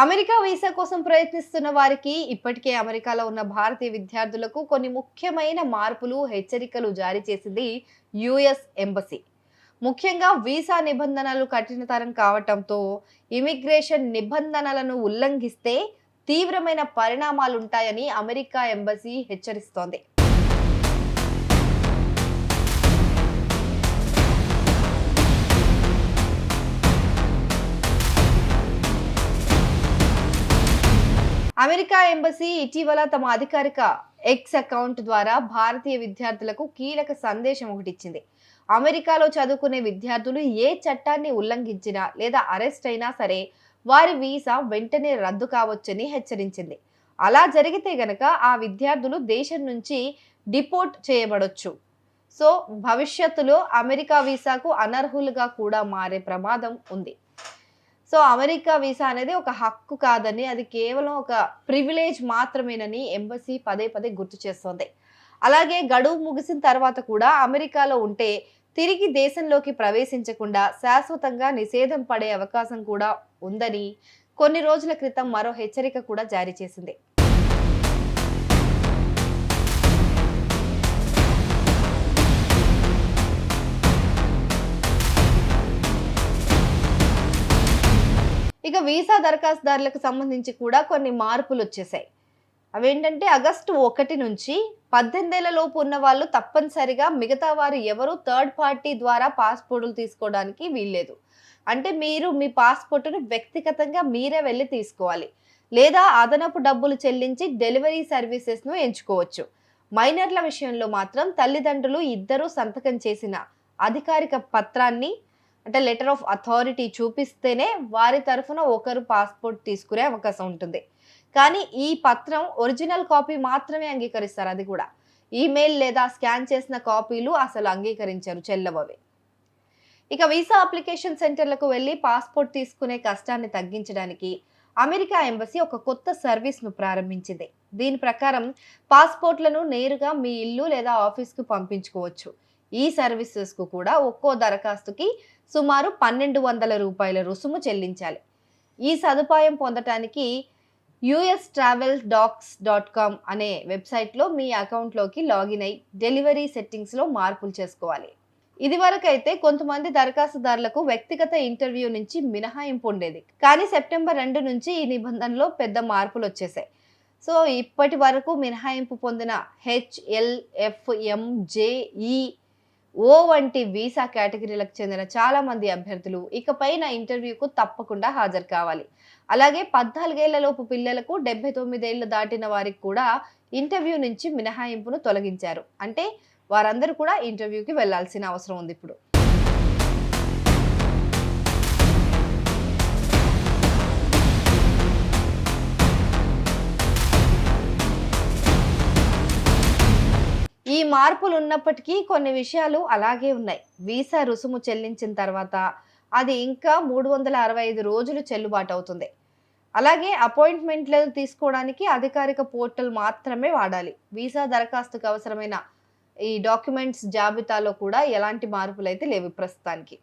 America visa కోసం ప్రయత్నిస్తున్న వారికి ఇప్పటికే అమెరికాలో ఉన్న భారతీయ విద్యార్థులకు కొన్ని ముఖ్యమైన మార్పులు, హెచ్చరికలు జారీ చేసింది యుఎస్ ఎంబసీ. ముఖ్యంగా వీసా నిబంధనలు కఠినతరం కావటంతో ఇమిగ్రేషన్ నిబంధనలను ఉల్లంఘిస్తే తీవ్రమైన పరిణామాలుంటాయని అమెరికా ఎంబసీ హెచ్చరిస్తోంది. అమెరికా ఎంబసీ ఇటీవల తమ అధికారిక ఎక్స్ అకౌంట్ ద్వారా భారతీయ విద్యార్థులకు కీలక సందేశం ఒకటిచ్చింది. అమెరికాలో చదువుకునే విద్యార్థులు ఏ చట్టాన్ని ఉల్లంఘించినా లేదా అరెస్ట్ అయినా సరే వారి వీసా వెంటనే రద్దు కావచ్చని హెచ్చరించింది. అలా జరిగితే గనక ఆ విద్యార్థులు దేశం నుంచి డిపోర్ట్ చేయబడొచ్చు. సో భవిష్యత్తులో అమెరికా వీసాకు అనర్హులుగా కూడా మారే ప్రమాదం ఉంది. సో అమెరికా వీసా అనేది ఒక హక్కు కాదని, అది కేవలం ఒక ప్రివిలేజ్ మాత్రమేనని ఎంబసీ పదే పదే గుర్తు చేస్తోంది. అలాగే గడువు ముగిసిన తర్వాత కూడా అమెరికాలో ఉంటే తిరిగి దేశంలోకి ప్రవేశించకుండా శాశ్వతంగా నిషేధం పడే అవకాశం కూడా ఉందని కొన్ని రోజుల క్రితం మరో హెచ్చరిక కూడా జారీ చేసింది. ఇక వీసా దరఖాస్తుదారులకు సంబంధించి కూడా కొన్ని మార్పులు వచ్చేసాయి. అవేంటంటే ఆగస్టు 1 నుంచి 18 ఏళ్ల లోపు ఉన్న వాళ్ళు తప్పనిసరిగా, మిగతా వారు ఎవరు థర్డ్ పార్టీ ద్వారా పాస్పోర్టులు తీసుకోవడానికి వీల్లేదు. అంటే మీరు మీ పాస్పోర్టును వ్యక్తిగతంగా మీరే వెళ్ళి తీసుకోవాలి, లేదా అదనపు డబ్బులు చెల్లించి డెలివరీ సర్వీసెస్ను ఎంచుకోవచ్చు. మైనర్ల విషయంలో మాత్రం తల్లిదండ్రులు ఇద్దరూ సంతకం చేసిన అధికారిక పత్రాన్ని, అంటే లెటర్ ఆఫ్ అథారిటీ చూపిస్తేనే వారి తరఫున ఒకరు పాస్పోర్ట్ తీసుకునే అవకాశం ఉంటుంది. కానీ ఈ పత్రం ఒరిజినల్ కాపీ మాత్రమే అంగీకరిస్తారు. అది కూడా ఈమెయిల్ లేదా స్కాన్ చేసిన కాపీలు అసలు అంగీకరించరు, చెల్లవవి. ఇక వీసా అప్లికేషన్ సెంటర్లకు వెళ్ళి పాస్పోర్ట్ తీసుకునే కష్టాన్ని తగ్గించడానికి అమెరికా ఎంబసీ ఒక కొత్త సర్వీస్ను ప్రారంభించింది. దీని ప్రకారం పాస్పోర్ట్లను నేరుగా మీ ఇల్లు లేదా ఆఫీస్కు పంపించుకోవచ్చు. ఈ సర్వీసెస్కు కూడా ఒక్కో దరఖాస్తుకి సుమారు 1200 రూపాయల రుసుము చెల్లించాలి. ఈ సదుపాయం పొందటానికి ustraveldocs.com అనే వెబ్సైట్లో మీ అకౌంట్లోకి లాగిన్ అయి డెలివరీ సెట్టింగ్స్లో మార్పులు చేసుకోవాలి. ఇదివరకైతే కొంతమంది దరఖాస్తుదారులకు వ్యక్తిగత ఇంటర్వ్యూ నుంచి మినహాయింపు ఉండేది. కానీ సెప్టెంబర్ 2 నుంచి ఈ నిబంధనలో పెద్ద మార్పులు వచ్చేసాయి. సో ఇప్పటి వరకు మినహాయింపు పొందిన HLFMJE ఓ వంటి వీసా కేటగిరీలకు చెందిన చాలా మంది అభ్యర్థులు ఇకపైన ఇంటర్వ్యూకు తప్పకుండా హాజరు కావాలి. అలాగే 14 ఏళ్లలోపు పిల్లలకు, 79 ఏళ్లు దాటిన వారికి కూడా ఇంటర్వ్యూ నుంచి మినహాయింపును తొలగించారు. అంటే వారందరూ కూడా ఇంటర్వ్యూకి వెళ్లాల్సిన అవసరం ఉంది ఇప్పుడు. ఈ మార్పులు ఉన్నప్పటికీ కొన్ని విషయాలు అలాగే ఉన్నాయి. వీసా రుసుము చెల్లించిన తర్వాత అది ఇంకా 365 రోజులు చెల్లుబాటు అవుతుంది. అలాగే అపాయింట్మెంట్లు తీసుకోవడానికి అధికారిక పోర్టల్ మాత్రమే వాడాలి. వీసా దరఖాస్తుకు అవసరమైన ఈ డాక్యుమెంట్స్ జాబితాలో కూడా ఎలాంటి మార్పులు అయితే లేవు ప్రస్తుతానికి.